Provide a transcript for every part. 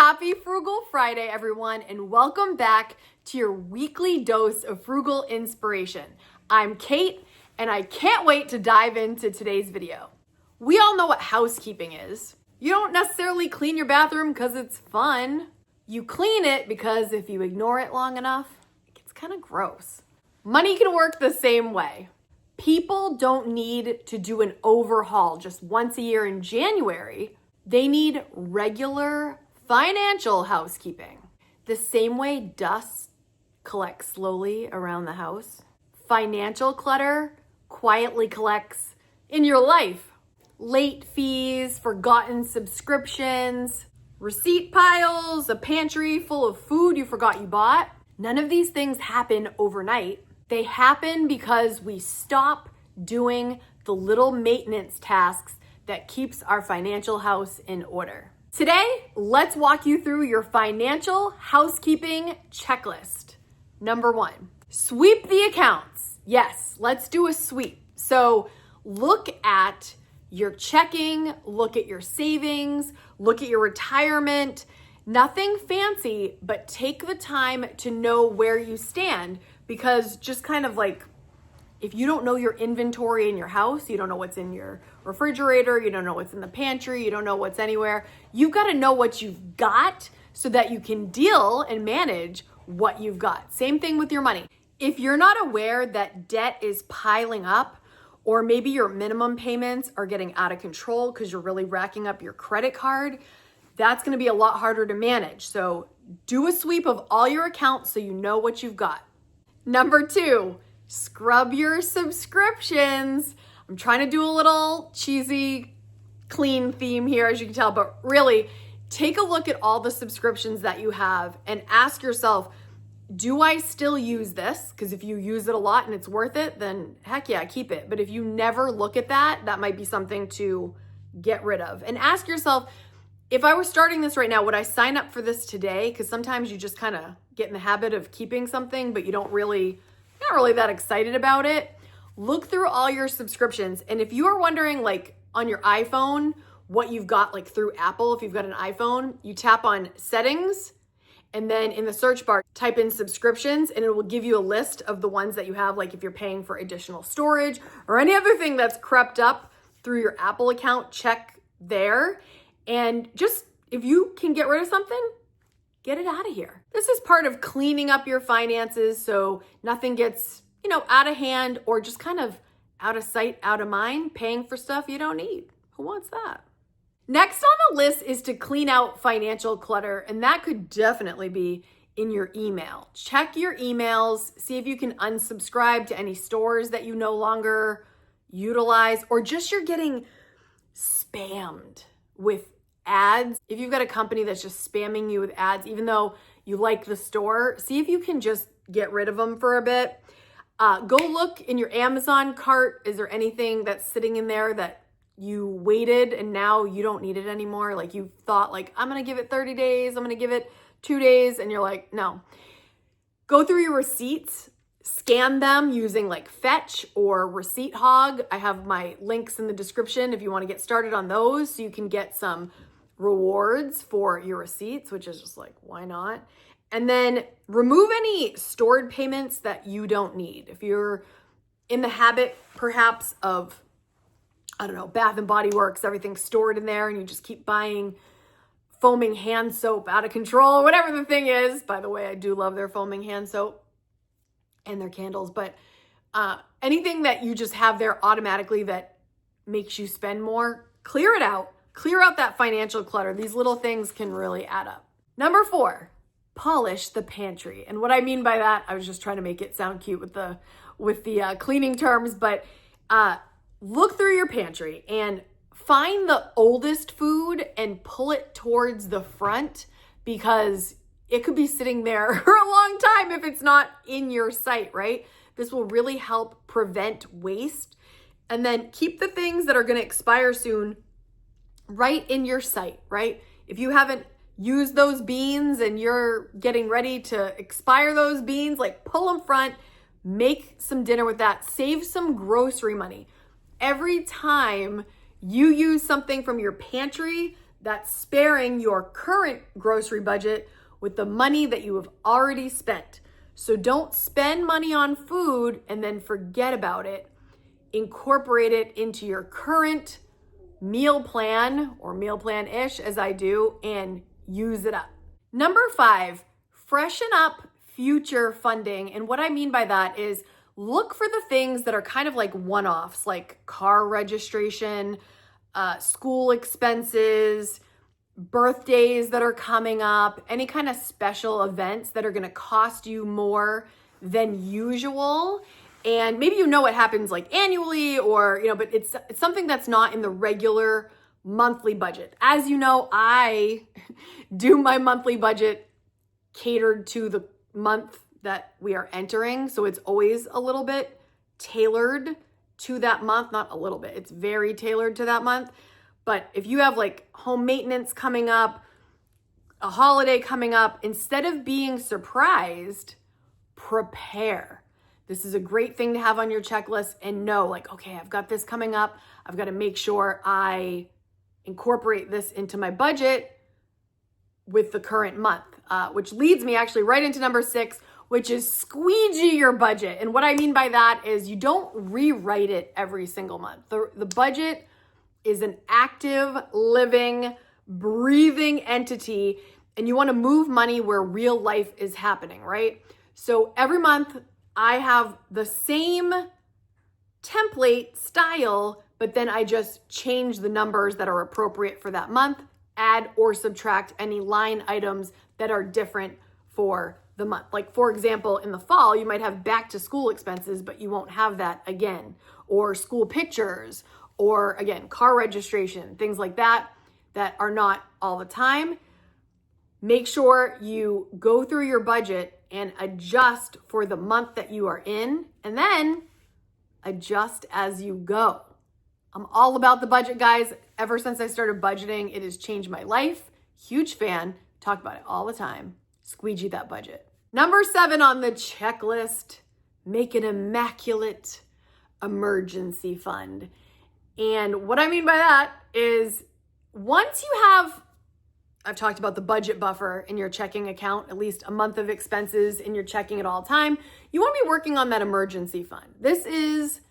Happy Frugal Friday, everyone, and welcome back to your weekly dose of frugal inspiration. I'm Kate, and I can't wait to dive into today's video. We all know what housekeeping is. You don't necessarily clean your bathroom because it's fun. You clean it because if you ignore it long enough, it gets kind of gross. Money can work the same way. People don't need to do an overhaul just once a year in January. They need regular financial housekeeping. The same way dust collects slowly around the house, financial clutter quietly collects in your life. Late fees, forgotten subscriptions, receipt piles, a pantry full of food you forgot you bought. None of these things happen overnight. They happen because we stop doing the little maintenance tasks that keeps our financial house in order. Today, let's walk you through your financial housekeeping checklist. Number 1, sweep the accounts. Yes, let's do a sweep. So look at your checking, look at your savings, look at your retirement. Nothing fancy, but take the time to know where you stand, because just kind of like, if you don't know your inventory in your house, you don't know what's in your refrigerator, you don't know what's in the pantry, you don't know what's anywhere, you've got to know what you've got so that you can deal and manage what you've got. Same thing with your money. If you're not aware that debt is piling up, or maybe your minimum payments are getting out of control because you're really racking up your credit card, that's going to be a lot harder to manage. So do a sweep of all your accounts so you know what you've got. Number 2, scrub your subscriptions. I'm trying to do a little cheesy, clean theme here, as you can tell, but really take a look at all the subscriptions that you have and ask yourself, do I still use this? Because if you use it a lot and it's worth it, then heck yeah, keep it. But if you never look at that, that might be something to get rid of. And ask yourself, if I were starting this right now, would I sign up for this today? Because sometimes you just kind of get in the habit of keeping something, but you're not really that excited about it. Look through all your subscriptions. And if you are wondering, like on your iPhone, what you've got like through Apple, if you've got an iPhone, you tap on settings, and then in the search bar, type in subscriptions, and it will give you a list of the ones that you have, like if you're paying for additional storage or any other thing that's crept up through your Apple account, check there. And just, if you can get rid of something, get it out of here. This is part of cleaning up your finances so nothing gets, out of hand or just kind of out of sight, out of mind, paying for stuff you don't need. Who wants that? Next on the list is to clean out financial clutter, and that could definitely be in your email. Check your emails, see if you can unsubscribe to any stores that you no longer utilize, or just you're getting spammed with ads. If you've got a company that's just spamming you with ads, even though you like the store, see if you can just get rid of them for a bit. Go look in your Amazon cart. Is there anything that's sitting in there that you waited and now you don't need it anymore? Like you thought like, I'm going to give it 30 days. I'm going to give it 2 days. And you're like, no. Go through your receipts, scan them using like Fetch or Receipt Hog. I have my links in the description if you want to get started on those so you can get some rewards for your receipts, which is just like, why not? And then remove any stored payments that you don't need. If you're in the habit perhaps of, Bath and Body Works, everything's stored in there and you just keep buying foaming hand soap out of control, whatever the thing is. By the way, I do love their foaming hand soap and their candles, but anything that you just have there automatically that makes you spend more, clear it out. Clear out that financial clutter. These little things can really add up. Number 4, polish the pantry. And what I mean by that, I was just trying to make it sound cute with the cleaning terms, but look through your pantry and find the oldest food and pull it towards the front, because it could be sitting there for a long time if it's not in your sight, right? This will really help prevent waste. And then keep the things that are going to expire soon right in your sight, right? If you haven't used those beans and you're getting ready to expire those beans, like pull them front, make some dinner with that, save some grocery money. Every time you use something from your pantry That's sparing your current grocery budget with the money that you have already spent. So don't spend money on food and then forget about it. Incorporate it into your current meal plan or meal plan-ish, as I do, and use it up. Number 5, freshen up future funding. And what I mean by that is look for the things that are kind of like one-offs, like car registration, school expenses, birthdays that are coming up, any kind of special events that are going to cost you more than usual. And maybe it happens like annually or, but it's something that's not in the regular monthly budget. As you know, I do my monthly budget catered to the month that we are entering. So it's always a little bit tailored to that month, not a little bit, it's very tailored to that month. But if you have like home maintenance coming up, a holiday coming up, instead of being surprised, prepare. This is a great thing to have on your checklist and know like, okay, I've got this coming up. I've got to make sure I incorporate this into my budget with the current month, which leads me actually right into number 6, which is squeegee your budget. And what I mean by that is you don't rewrite it every single month. The budget is an active, living, breathing entity, and you want to move money where real life is happening, right? So every month I have the same template style, but then I just change the numbers that are appropriate for that month, add or subtract any line items that are different for the month. Like for example, in the fall, you might have back to school expenses, but you won't have that again, or school pictures, or again, car registration, things like that are not all the time. Make sure you go through your budget and adjust for the month that you are in, and then adjust as you go. I'm all about the budget, guys. Ever since I started budgeting, it has changed my life. Huge fan. Talk about it all the time. Squeegee that budget. Number 7 on the checklist, make an immaculate emergency fund. And what I mean by that is once you have, I've talked about the budget buffer in your checking account, at least a month of expenses in your checking at all time, you want to be working on that emergency fund. This is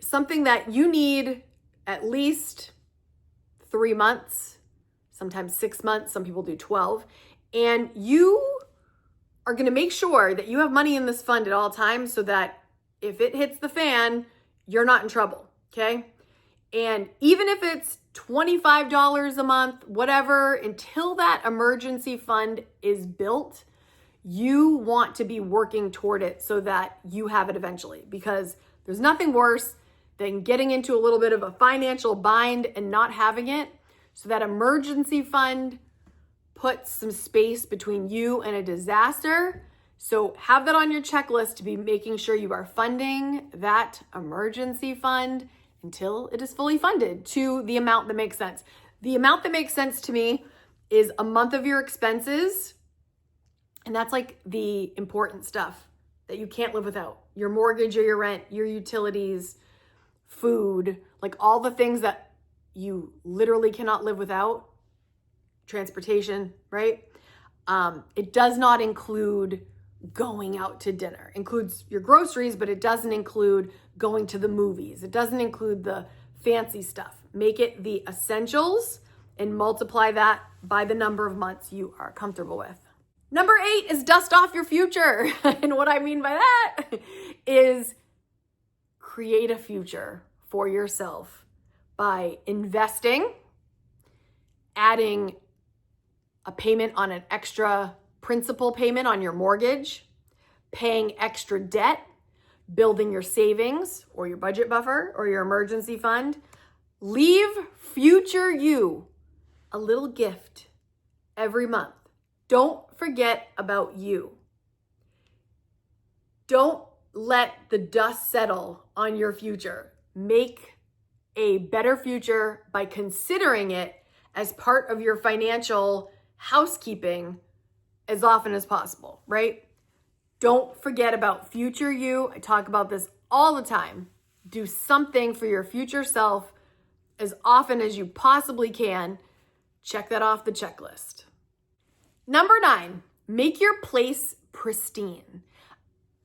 something that you need at least 3 months, sometimes 6 months, some people do 12, and you are going to make sure that you have money in this fund at all times so that if it hits the fan, you're not in trouble. Okay. And even if it's $25 a month, whatever, until that emergency fund is built, you want to be working toward it so that you have it eventually, because there's nothing worse than getting into a little bit of a financial bind and not having it. So that emergency fund puts some space between you and a disaster. So have that on your checklist to be making sure you are funding that emergency fund until it is fully funded to the amount that makes sense. The amount that makes sense to me is a month of your expenses. And that's like the important stuff that you can't live without. Your mortgage or your rent, your utilities, food, like all the things that you literally cannot live without. Transportation, right? It does not include going out to dinner. It includes your groceries, but it doesn't include going to the movies. It doesn't include the fancy stuff. Make it the essentials and multiply that by the number of months you are comfortable with. Number 8 is dust off your future. And what I mean by that is create a future for yourself by investing, adding a payment on an extra principal payment on your mortgage, paying extra debt, building your savings or your budget buffer or your emergency fund. Leave future you a little gift every month. Don't forget about you. Don't let the dust settle on your future. Make a better future by considering it as part of your financial housekeeping as often as possible, right? Don't forget about future you. I talk about this all the time. Do something for your future self as often as you possibly can. Check that off the checklist. Number 9, make your place pristine.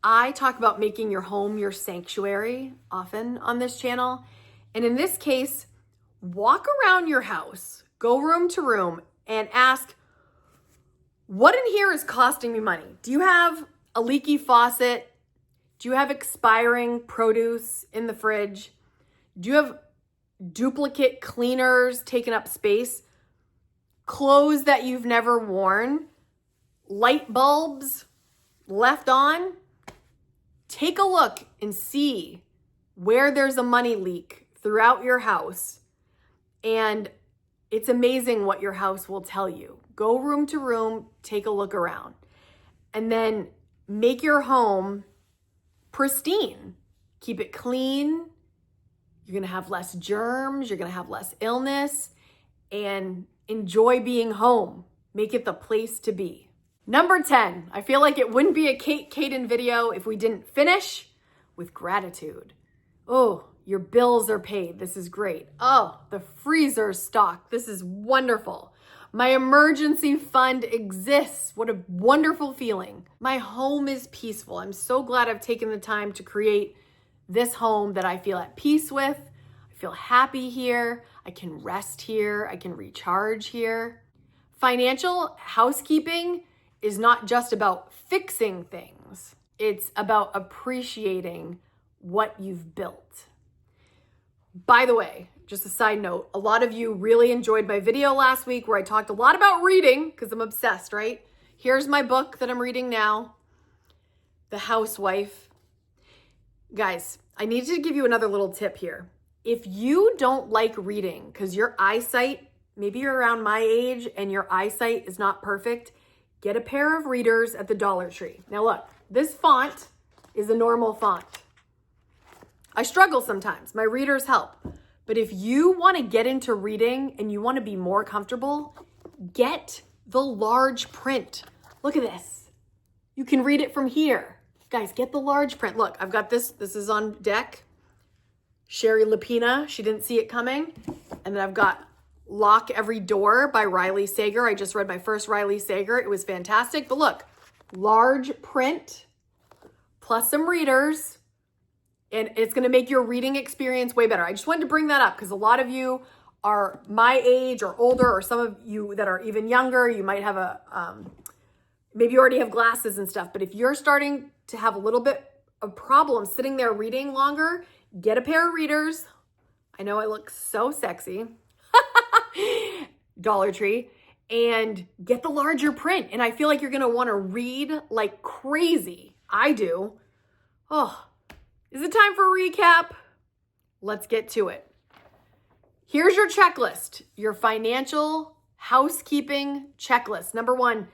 I talk about making your home your sanctuary often on this channel. And in this case, walk around your house, go room to room, and ask, what in here is costing me money? Do you have a leaky faucet? Do you have expiring produce in the fridge? Do you have duplicate cleaners taking up space? Clothes that you've never worn? Light bulbs left on? Take a look and see where there's a money leak throughout your house. And it's amazing what your house will tell you. Go room to room, take a look around, and then make your home pristine. Keep it clean. You're gonna have less germs, you're gonna have less illness, and enjoy being home. Make it the place to be. Number 10, I feel like it wouldn't be a Kaden video if we didn't finish with gratitude. Oh, your bills are paid. This is great. Oh, the freezer's stocked. This is wonderful. My emergency fund exists. What a wonderful feeling. My home is peaceful. I'm so glad I've taken the time to create this home that I feel at peace with. I feel happy here. I can rest here. I can recharge here. Financial housekeeping is not just about fixing things. It's about appreciating what you've built. By the way, just a side note, a lot of you really enjoyed my video last week where I talked a lot about reading because I'm obsessed, right? Here's my book that I'm reading now, The Housewife. Guys, I need to give you another little tip here. If you don't like reading because your eyesight, maybe you're around my age and your eyesight is not perfect, get a pair of readers at the Dollar Tree. Now look, this font is a normal font. I struggle sometimes. My readers help. But if you want to get into reading and you want to be more comfortable, get the large print. Look at this. You can read it from here. Guys, get the large print. Look, I've got this. This is on deck. Sherry Lapina, she didn't see it coming. And then I've got Lock Every Door by Riley Sager. I just read my first Riley Sager. It was fantastic. But look, large print plus some readers. And it's going to make your reading experience way better. I just wanted to bring that up because a lot of you are my age or older, or some of you that are even younger, you might have maybe you already have glasses and stuff. But if you're starting to have a little bit of problem sitting there reading longer, get a pair of readers. I know I look so sexy. Dollar Tree. And get the larger print. And I feel like you're going to want to read like crazy. I do. Oh. Is it time for a recap? Let's get to it. Here's your checklist, your financial housekeeping checklist. Number 1,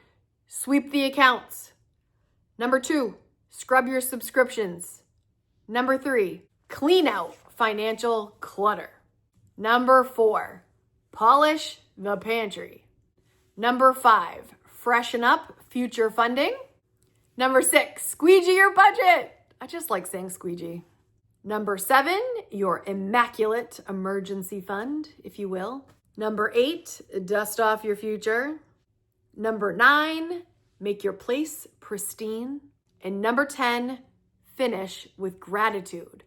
sweep the accounts. Number 2, scrub your subscriptions. Number 3, clean out financial clutter. Number 4, polish the pantry. Number 5, freshen up future funding. Number 6, squeegee your budget. I just like saying squeegee. Number 7, your immaculate emergency fund, if you will. Number 8, dust off your future. Number 9, make your place pristine. And number 10, finish with gratitude.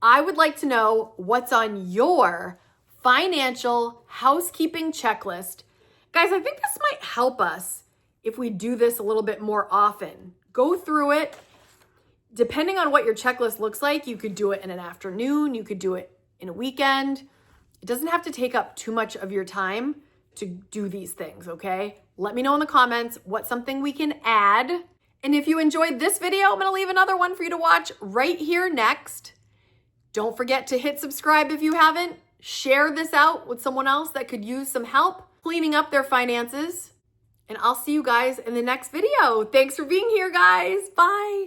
I would like to know what's on your financial housekeeping checklist. Guys, I think this might help us if we do this a little bit more often. Go through it. Depending on what your checklist looks like, you could do it in an afternoon, you could do it in a weekend. It doesn't have to take up too much of your time to do these things, okay? Let me know in the comments what's something we can add. And if you enjoyed this video, I'm gonna leave another one for you to watch right here next. Don't forget to hit subscribe if you haven't. Share this out with someone else that could use some help cleaning up their finances. And I'll see you guys in the next video. Thanks for being here, guys. Bye.